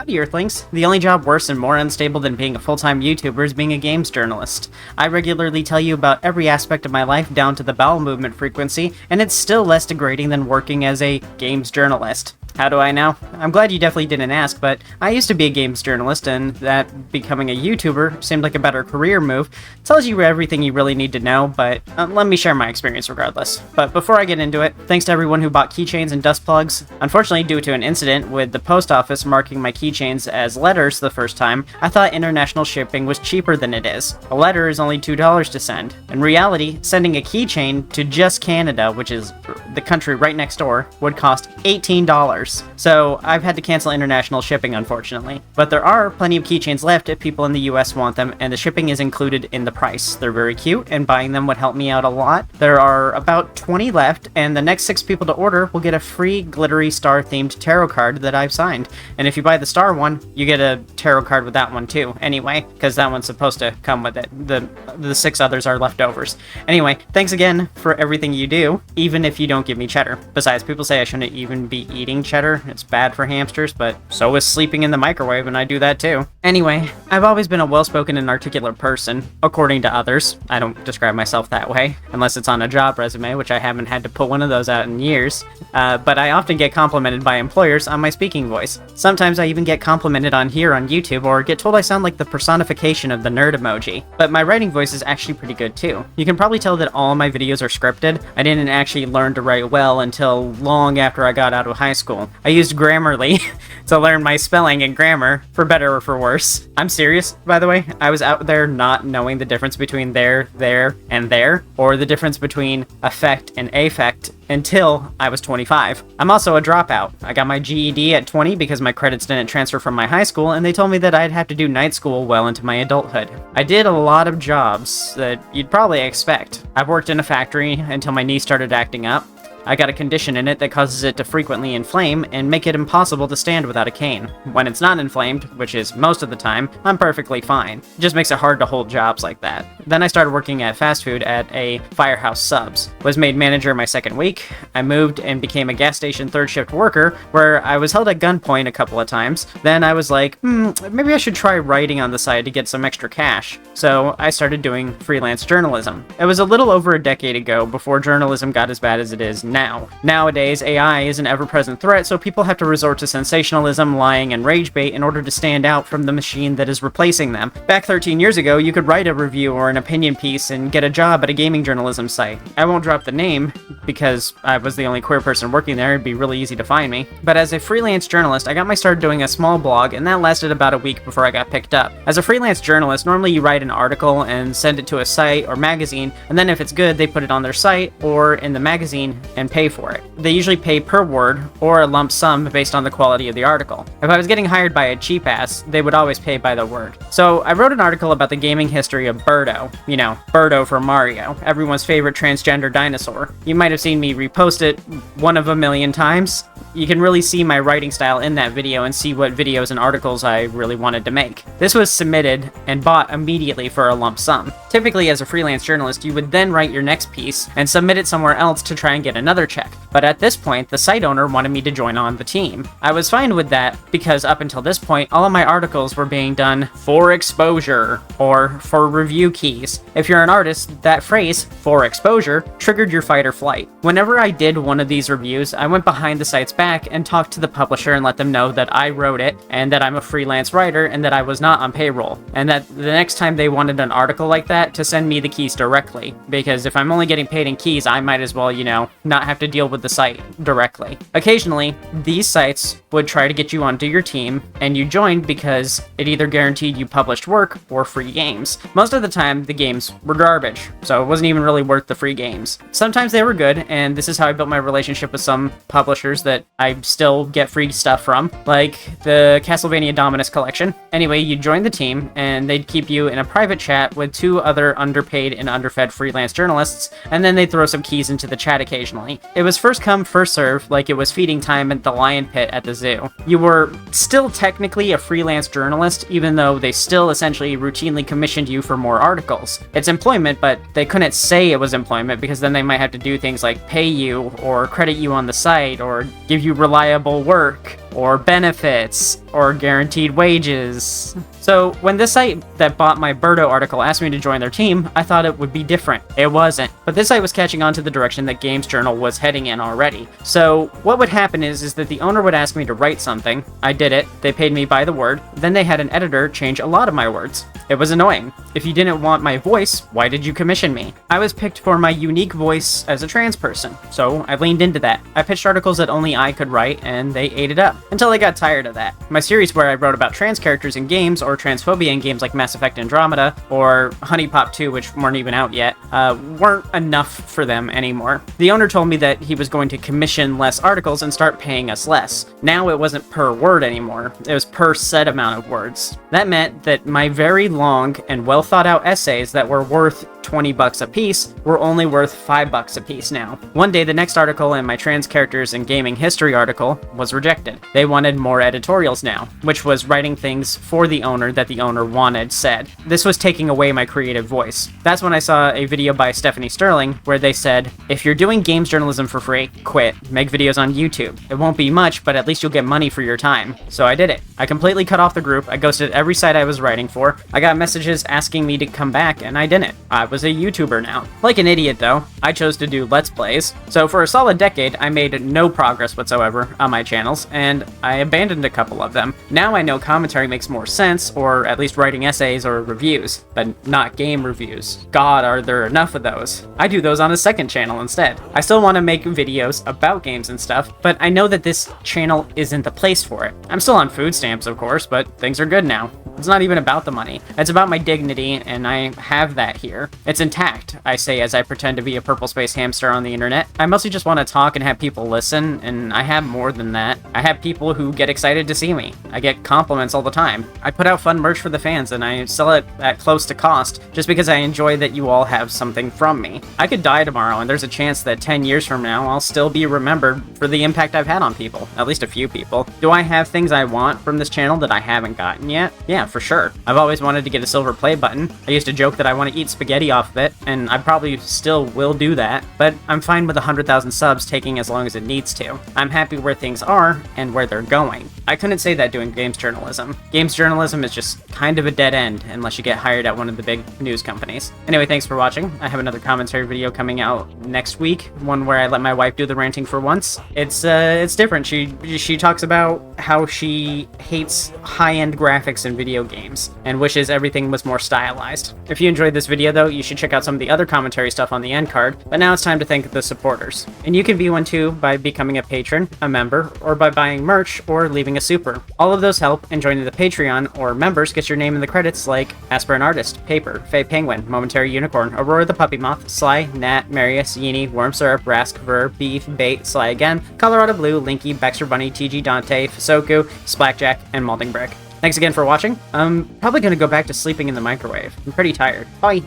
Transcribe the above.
Howdy, Earthlings. The only job worse and more unstable than being a full-time YouTuber is being a games journalist. I regularly tell you about every aspect of my life down to the bowel movement frequency, and it's still less degrading than working as a games journalist. How do I know? I'm glad you definitely didn't ask, but I used to be a games journalist, and that becoming a YouTuber seemed like a better career move. Tells you everything you really need to know, but let me share my experience regardless. But before I get into it, thanks to everyone who bought keychains and dust plugs. Unfortunately, due to an incident with the post office marking my keychains as letters the first time, I thought international shipping was cheaper than it is. A letter is only $2 to send. In reality, sending a keychain to just Canada, which is the country right next door, would cost $18. So I've had to cancel international shipping, unfortunately. But there are plenty of keychains left if people in the US want them, and the shipping is included in the price. They're very cute, and buying them would help me out a lot. There are about 20 left, and the next 6 people to order will get a free glittery star-themed tarot card that I've signed. And if you buy the star one, you get a tarot card with that one too, anyway, because that one's supposed to come with it. The 6 others are leftovers. Anyway, thanks again for everything you do, even if you don't give me cheddar. Besides, people say I shouldn't even be eating cheddar. It's bad for hamsters, but so is sleeping in the microwave, and I do that too. Anyway, I've always been a well-spoken and articulate person, according to others. I don't describe myself that way, unless it's on a job resume, which I haven't had to put one of those out in years. But I often get complimented by employers on my speaking voice. Sometimes I even get complimented on here on YouTube, or get told I sound like the personification of the nerd emoji. But my writing voice is actually pretty good too. You can probably tell that all my videos are scripted. I didn't actually learn to write well until long after I got out of high school. I used Grammarly to learn my spelling and grammar, for better or for worse. I'm serious, by the way. I was out there not knowing the difference between there, and there, or the difference between affect and affect until I was 25. I'm also a dropout. I got my GED at 20 because my credits didn't transfer from my high school, and they told me that I'd have to do night school well into my adulthood. I did a lot of jobs that you'd probably expect. I've worked in a factory until my knee started acting up. I got a condition in it that causes it to frequently inflame and make it impossible to stand without a cane. When it's not inflamed, which is most of the time, I'm perfectly fine. It just makes it hard to hold jobs like that. Then I started working at fast food at a Firehouse Subs. Was made manager my second week. I moved and became a gas station third shift worker, where I was held at gunpoint a couple of times. Then I was like, maybe I should try writing on the side to get some extra cash. So I started doing freelance journalism. It was a little over a decade ago before journalism got as bad as it is now. Nowadays, AI is an ever-present threat, so people have to resort to sensationalism, lying, and rage bait in order to stand out from the machine that is replacing them. Back 13 years ago, you could write a review or an opinion piece and get a job at a gaming journalism site. I won't drop the name, because I was the only queer person working there. It'd be really easy to find me. But as a freelance journalist, I got my start doing a small blog, and that lasted about a week before I got picked up. As a freelance journalist, normally you write an article and send it to a site or magazine, and then if it's good, they put it on their site or in the magazine and pay for it. They usually pay per word or a lump sum based on the quality of the article. If I was getting hired by a cheap ass, they would always pay by the word. So I wrote an article about the gaming history of Birdo. You know, Birdo from Mario, everyone's favorite transgender dinosaur. You might have seen me repost it one of a million times. You can really see my writing style in that video and see what videos and articles I really wanted to make. This was submitted and bought immediately for a lump sum. Typically, as a freelance journalist, you would then write your next piece and submit it somewhere else to try and get another check. But at this point, the site owner wanted me to join on the team. I was fine with that because up until this point, all of my articles were being done for exposure or for review keys. If you're an artist, that phrase, for exposure, triggered your fight or flight. Whenever I did one of these reviews, I went behind the site's back and talked to the publisher and let them know that I wrote it and that I'm a freelance writer and that I was not on payroll. And that the next time they wanted an article like that, to send me the keys directly. Because if I'm only getting paid in keys, I might as well, not have to deal with the site directly. Occasionally, these sites would try to get you onto your team, and you joined because it either guaranteed you published work or free games. Most of the time, the games were garbage, so it wasn't even really worth the free games. Sometimes they were good, and this is how I built my relationship with some publishers that I still get free stuff from, like the Castlevania Dominus collection. Anyway, you join the team, and they'd keep you in a private chat with 2 other underpaid and underfed freelance journalists, and then they'd throw some keys into the chat occasionally. It was first come, first serve, like it was feeding time at the lion pit at the zoo. You were still technically a freelance journalist, even though they still essentially routinely commissioned you for more articles. It's employment, but they couldn't say it was employment because then they might have to do things like pay you, or credit you on the site, or give you reliable work, or benefits, or guaranteed wages. So when this site that bought my Birdo article asked me to join their team, I thought it would be different. It wasn't. But this site was catching on to the direction that Games Journal was heading in already. So what would happen is that the owner would ask me to write something. I did it. They paid me by the word. Then they had an editor change a lot of my words. It was annoying. If you didn't want my voice, why did you commission me? I was picked for my unique voice as a trans person, so I leaned into that. I pitched articles that only I could write, and they ate it up, until I got tired of that. My series where I wrote about trans characters in games, or transphobia in games like Mass Effect Andromeda, or Honey Pop 2, which weren't even out yet, weren't enough for them anymore. The owner told me that he was going to commission less articles and start paying us less. Now it wasn't per word anymore, it was per set amount of words. That meant that my very long and well thought out essays that were worth $20 a piece were only worth $5 a piece now. One day, the next article in my trans characters and gaming history article was rejected. They wanted more editorials now, which was writing things for the owner that the owner wanted said. This was taking away my creative voice. That's when I saw a video by Stephanie Sterling where they said, if you're doing games journalism for free, quit. Make videos on YouTube. It won't be much, but at least you'll get money for your time. So I did it. I completely cut off the group. I ghosted every site I was writing for. I got messages asking me to come back, and I didn't. I was a YouTuber now. Like an idiot though, I chose to do Let's Plays. So for a solid decade, I made no progress whatsoever on my channels, and I abandoned a couple of them. Now I know commentary makes more sense, or at least writing essays or reviews, but not game reviews. God, are there enough of those? I do those on a second channel instead. I still want to make videos about games and stuff, but I know that this channel isn't the place for it. I'm still on food stamps, of course, but things are good now. It's not even about the money. It's about my dignity, and I have that here. It's intact, I say as I pretend to be a purple space hamster on the internet. I mostly just want to talk and have people listen, and I have more than that. I have people who get excited to see me. I get compliments all the time. I put out fun merch for the fans, and I sell it at close to cost, just because I enjoy that you all have something from me. I could die tomorrow, and there's a chance that 10 years from now, I'll still be remembered for the impact I've had on people. At least a few people. Do I have things I want from this channel that I haven't gotten yet? Yeah, for sure. I've always wanted to get a silver play button. I used to joke that I want to eat spaghetti off of it, and I probably still will do that, but I'm fine with 100,000 subs taking as long as it needs to. I'm happy where things are and where they're going. I couldn't say that doing games journalism. Games journalism is just kind of a dead end unless you get hired at one of the big news companies. Anyway, thanks for watching. I have another commentary video coming out next week, one where I let my wife do the ranting for once. It's different. She talks about how she hates high-end graphics in video games and wishes everything was more stylized. If you enjoyed this video though, you should check out some of the other commentary stuff on the end card, but now it's time to thank the supporters. And you can be one too by becoming a patron, a member, or by buying merch or leaving a super. All of those help, and joining the Patreon or members gets your name in the credits like Aspirin Artist, Paper, Faye Penguin, Momentary Unicorn, Aurora the Puppy Moth, Sly, Nat, Marius, Yeenie, Worm Syrup, Rask, Ver, Beef, Bait, Sly Again, Colorado Blue, Linky, Baxter Bunny, TG Dante, Fasoku, Splackjack, and Malding Brick. Thanks again for watching. I'm probably going to go back to sleeping in the microwave. I'm pretty tired. Bye!